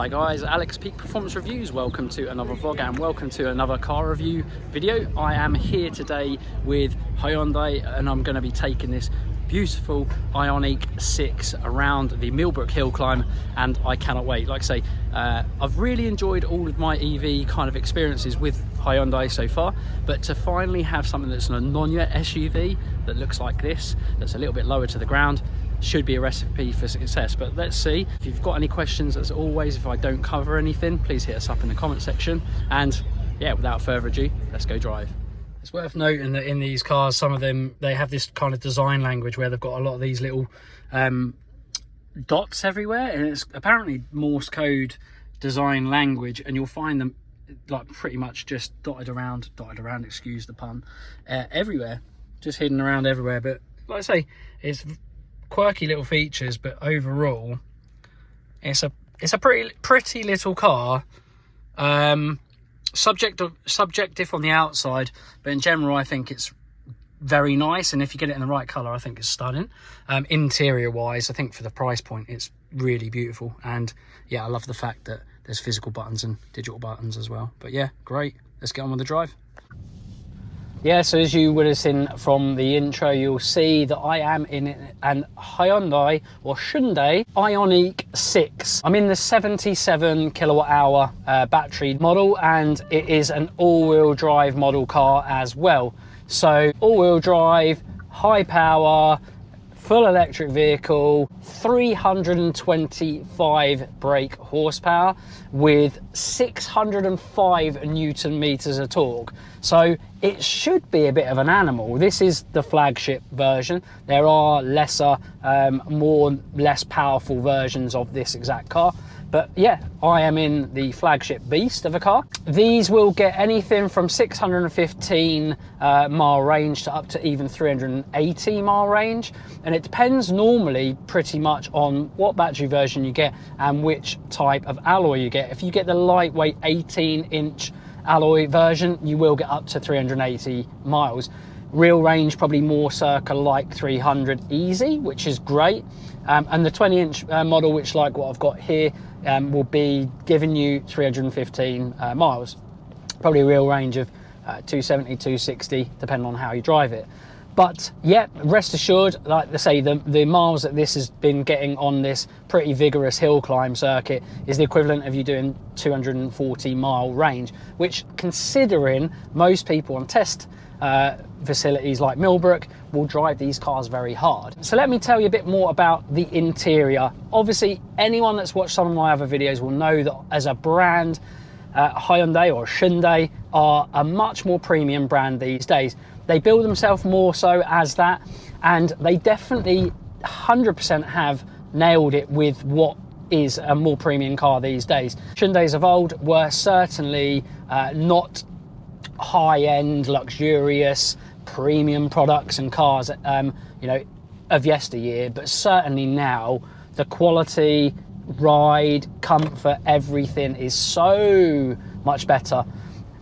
Hi guys, Alex Peak Performance Reviews. Welcome to another vlog and welcome to another car review video. I am here today with Hyundai and I'm going to be taking this beautiful IONIQ 6 around the Millbrook hill climb, and I cannot wait. Like I say, I've really enjoyed all of my EV kind of experiences with Hyundai so far, but to finally have something that's a non-yet SUV that looks like this, that's a little bit lower to the ground, should be a recipe for success. But let's see. If you've got any questions, as always, if I don't cover anything, please hit us up in the comment section. And yeah, without further ado, let's go drive. It's worth noting that in these cars, some of them, they have this kind of design language where they've got a lot of these little dots everywhere, and it's apparently Morse code design language, and you'll find them like pretty much just dotted around, excuse the pun, everywhere, just hidden around everywhere. But like I say, it's quirky little features, but overall it's a pretty little car. Subjective on the outside, but in general I think it's very nice, and if you get it in the right color, I think it's stunning. Interior wise, I think for the price point it's really beautiful, and yeah, I love the fact that there's physical buttons and digital buttons as well. But yeah, great, let's get on with the drive. Yeah, so as you would have seen from the intro, you'll see that I am in an Hyundai or Hyundai IONIQ 6. I'm in the 77 kilowatt hour battery model, and it is an all-wheel drive model car as well. So all-wheel drive, high power, full electric vehicle, 325 brake horsepower with 605 Newton meters of torque. So it should be a bit of an animal. This is the flagship version. There are lesser, less powerful versions of this exact car. But yeah, I am in the flagship beast of a car. These will get anything from 615 mile range to up to even 380 mile range. And it depends normally pretty much on what battery version you get and which type of alloy you get. If you get the lightweight 18-inch alloy version, you will get up to 380 miles. Real range probably more circa like 300 easy, which is great. And the 20-inch model, which like what I've got here, will be giving you 315 miles. Probably a real range of 270, 260, depending on how you drive it. But yeah, rest assured, like I say, the miles that this has been getting on this pretty vigorous hill climb circuit is the equivalent of you doing 240 mile range, which, considering most people on test facilities like Millbrook will drive these cars very hard. So let me tell you a bit more about the interior. Obviously, anyone that's watched some of my other videos will know that as a brand, Hyundai or Hyundai are a much more premium brand these days. They build themselves more so as that, and they definitely 100% have nailed it with what is a more premium car these days. Hyundais of old were certainly not high-end, luxurious, premium products and cars, you know, of yesteryear, but certainly now the quality, ride, comfort, everything is so much better,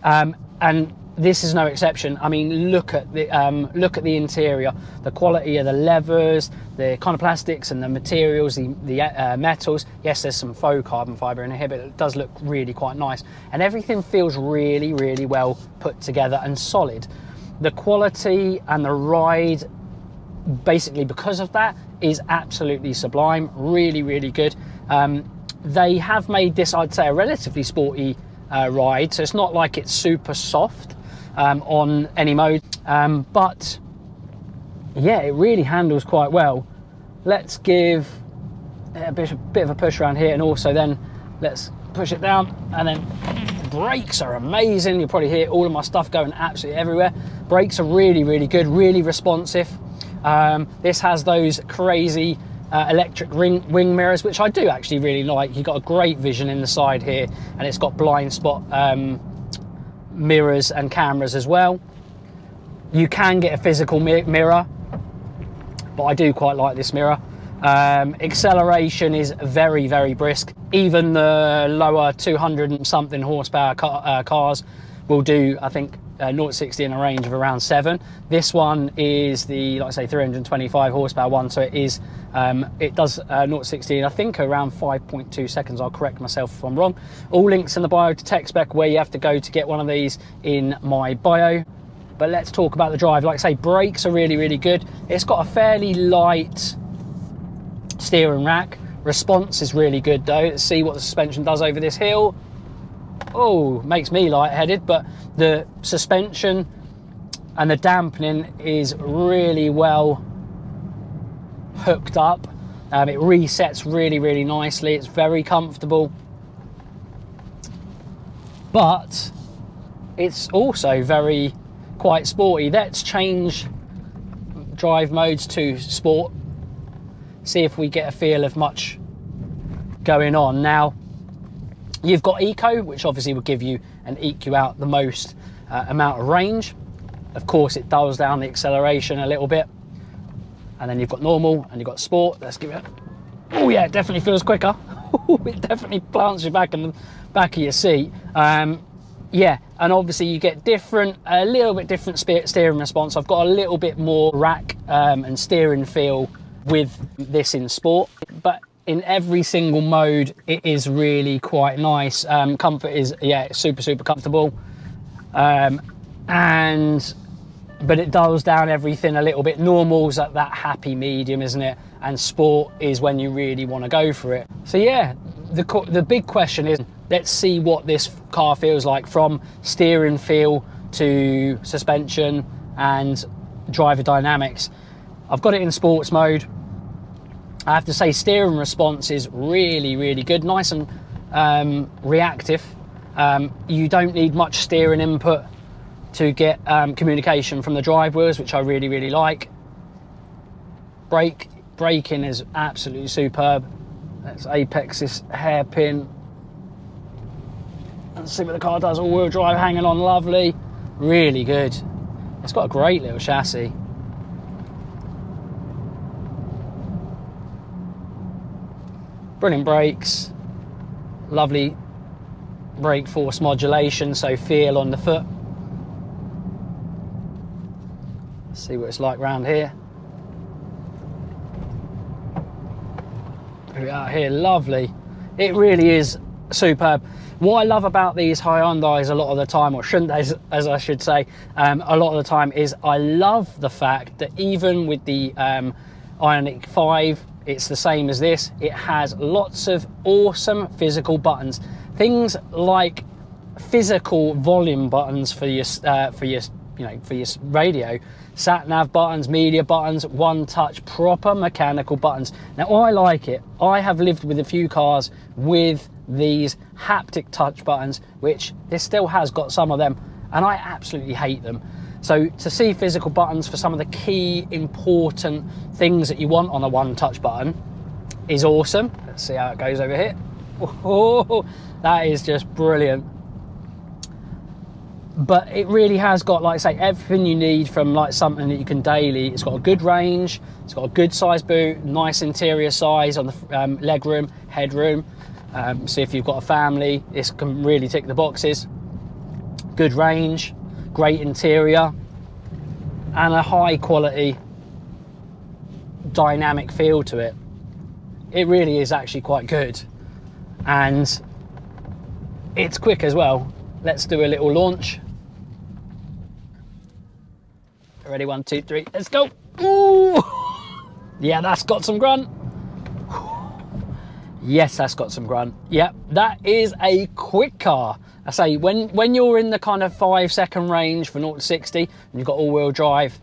and this is no exception. I mean, look at the interior, the quality of the levers, the kind of plastics and the materials, the metals. Yes, there's some faux carbon fibre in here, but it does look really quite nice. And everything feels really, really well put together and solid. The quality and the ride, basically because of that, is absolutely sublime. Really, really good. They have made this, I'd say, a relatively sporty ride. So it's not like it's super soft on any mode, but yeah, it really handles quite well. Let's give it a bit of a push around here, and also then let's push it down, and then brakes are amazing. You'll probably hear all of my stuff going absolutely everywhere. Brakes are really, really good, really responsive. This has those crazy electric wing mirrors, which I do actually really like. You've got a great vision in the side here, and it's got blind spot mirrors and cameras as well. You can get a physical mirror, but I do quite like this mirror. Acceleration is very, very brisk. Even the lower 200 and something horsepower cars will do, I think, 0-60 in a range of around 7. This one is the, like I say, 325 horsepower one, so it is it does 0-60 I think around 5.2 seconds. I'll correct myself if I'm wrong. All links in the bio to tech spec where you have to go to get one of these in my bio. But let's talk about the drive. Like I say, brakes are really, really good. It's got a fairly light steering rack. Response is really good though. Let's see what the suspension does over this hill. Oh, makes me lightheaded, but the suspension and the dampening is really well hooked up. It resets really, really nicely. It's very comfortable, but it's also quite sporty. Let's change drive modes to sport, see if we get a feel of much going on. Now, you've got eco, which obviously will give you and eke you out the most amount of range. Of course, it dials down the acceleration a little bit. And then you've got normal and you've got sport. Let's give it. Oh yeah, it definitely feels quicker. It definitely plants you back in the back of your seat. Yeah, and obviously you get a little bit different steering response. I've got a little bit more rack and steering feel with this in sport, but in every single mode it is really quite nice. Comfort is, yeah, super, super comfortable. But it dials down everything a little bit. Normal's at that happy medium, isn't it? And sport is when you really want to go for it. So yeah, the big question is, let's see what this car feels like from steering feel to suspension and driver dynamics. I've got it in sports mode. I have to say steering response is really, really good. Nice and reactive. You don't need much steering input to get communication from the drive wheels, which I really, really like. Braking is absolutely superb. Let's apex this hairpin. Let's see what the car does. All-wheel drive hanging on lovely. Really good. It's got a great little chassis. Brilliant brakes. Lovely brake force modulation, so feel on the foot. Let's see what it's like round here. Here we are here, lovely. It really is superb. What I love about these Hyundais a lot of the time, or Hyundais as I should say, a lot of the time, is I love the fact that even with the IONIQ 5, it's the same as this. It has lots of awesome physical buttons. Things like physical volume buttons for your radio, sat nav buttons, media buttons, one touch, proper mechanical buttons. Now I like it. I have lived with a few cars with these haptic touch buttons, which this still has got some of them, and I absolutely hate them. So to see physical buttons for some of the key important things that you want on a one touch button is awesome. Let's see how it goes over here. Oh, that is just brilliant. But it really has got, like I say, everything you need from like something that you can daily. It's got a good range, it's got a good size boot, nice interior size on the legroom, headroom. So if you've got a family, this can really tick the boxes. Good range, great interior, and a high quality dynamic feel to it. It really is actually quite good, and it's quick as well. Let's do a little launch. Ready, 1, 2, 3, let's go. Ooh, yeah, that's got some grunt. Yes, that's got some grunt. Yep, that is a quick car. I say, when you're in the kind of 5-second range for 0-60 and you've got all-wheel drive,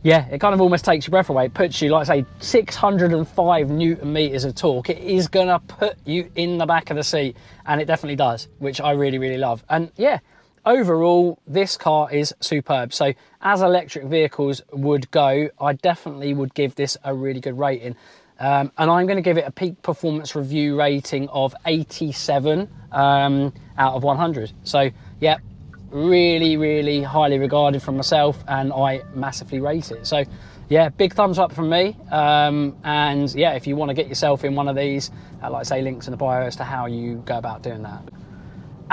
yeah, it kind of almost takes your breath away. It puts you, like I say, 605 Newton meters of torque. It is gonna put you in the back of the seat, and it definitely does, which I really, really love. And yeah, overall, this car is superb. So as electric vehicles would go, I definitely would give this a really good rating. And I'm going to give it a peak performance review rating of 87 out of 100. So yeah, really, really highly regarded from myself, and I massively rate it. So yeah, big thumbs up from me. And yeah, if you want to get yourself in one of these, like I say, links in the bio as to how you go about doing that.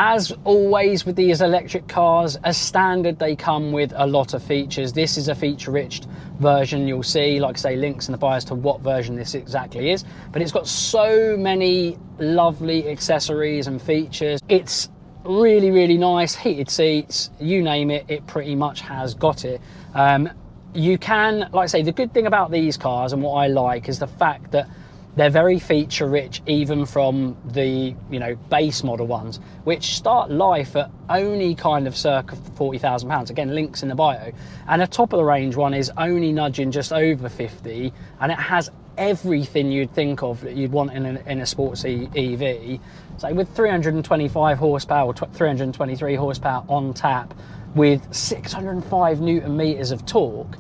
As always with these electric cars, as standard, they come with a lot of features. This is a feature-rich version. You'll see, like I say, links in the bio as to what version this exactly is. But it's got so many lovely accessories and features. It's really, really nice. Heated seats, you name it, it pretty much has got it. You can, like I say, the good thing about these cars and what I like is the fact that they're very feature rich, even from the, you know, base model ones, which start life at only kind of circa £40,000. Again, links in the bio. And a top of the range one is only nudging just over 50, and it has everything you'd think of that you'd want in a sports EV. So with 325 horsepower, 323 horsepower on tap, with 605 Newton meters of torque,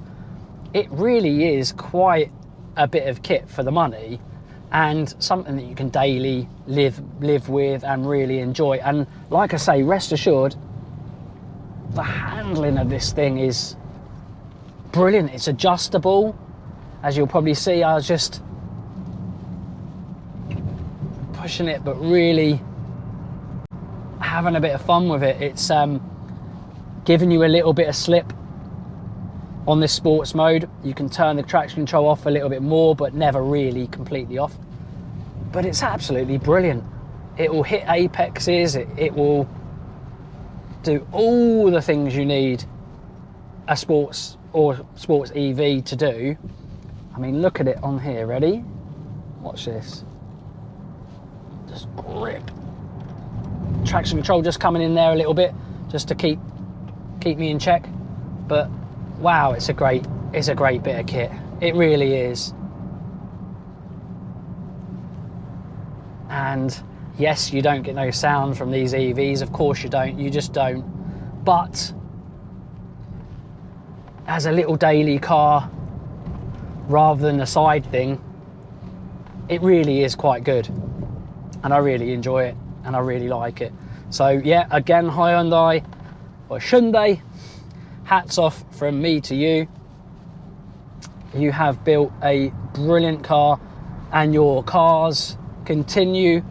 it really is quite a bit of kit for the money, and something that you can daily live with and really enjoy. And like I say, rest assured, the handling of this thing is brilliant. It's adjustable. As you'll probably see, I was just pushing it, but really having a bit of fun with it. It's giving you a little bit of slip on this sports mode. You can turn the traction control off a little bit more, but never really completely off. But it's absolutely brilliant. It will hit apexes, it will do all the things you need a sports EV to do. I mean, look at it on here, ready? Watch this. Just grip. Traction control just coming in there a little bit, just to keep me in check. But wow, it's a great bit of kit. It really is. And yes, you don't get no sound from these EVs. Of course you don't. You just don't. But as a little daily car, rather than a side thing, it really is quite good. And I really enjoy it, and I really like it. So yeah, again, Hyundai, hats off from me to you. You have built a brilliant car, and your cars continue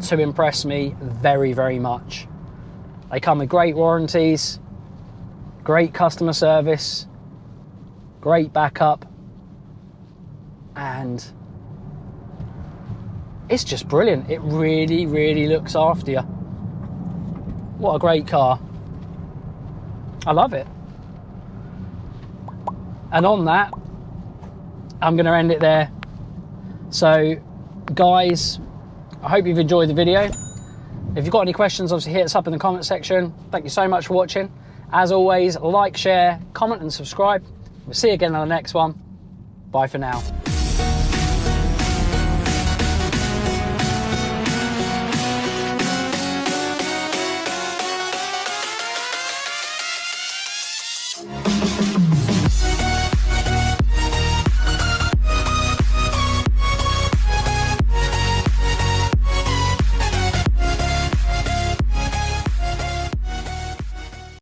to impress me very, very much. They come with great warranties, great customer service, great backup, and it's just brilliant. It really, really looks after you. What a great car. I love it. And on that, I'm going to end it there. So guys, I hope you've enjoyed the video. If you've got any questions, obviously hit us up in the comment section. Thank you so much for watching. As always, like, share, comment and subscribe. We'll see you again on the next one. Bye for now.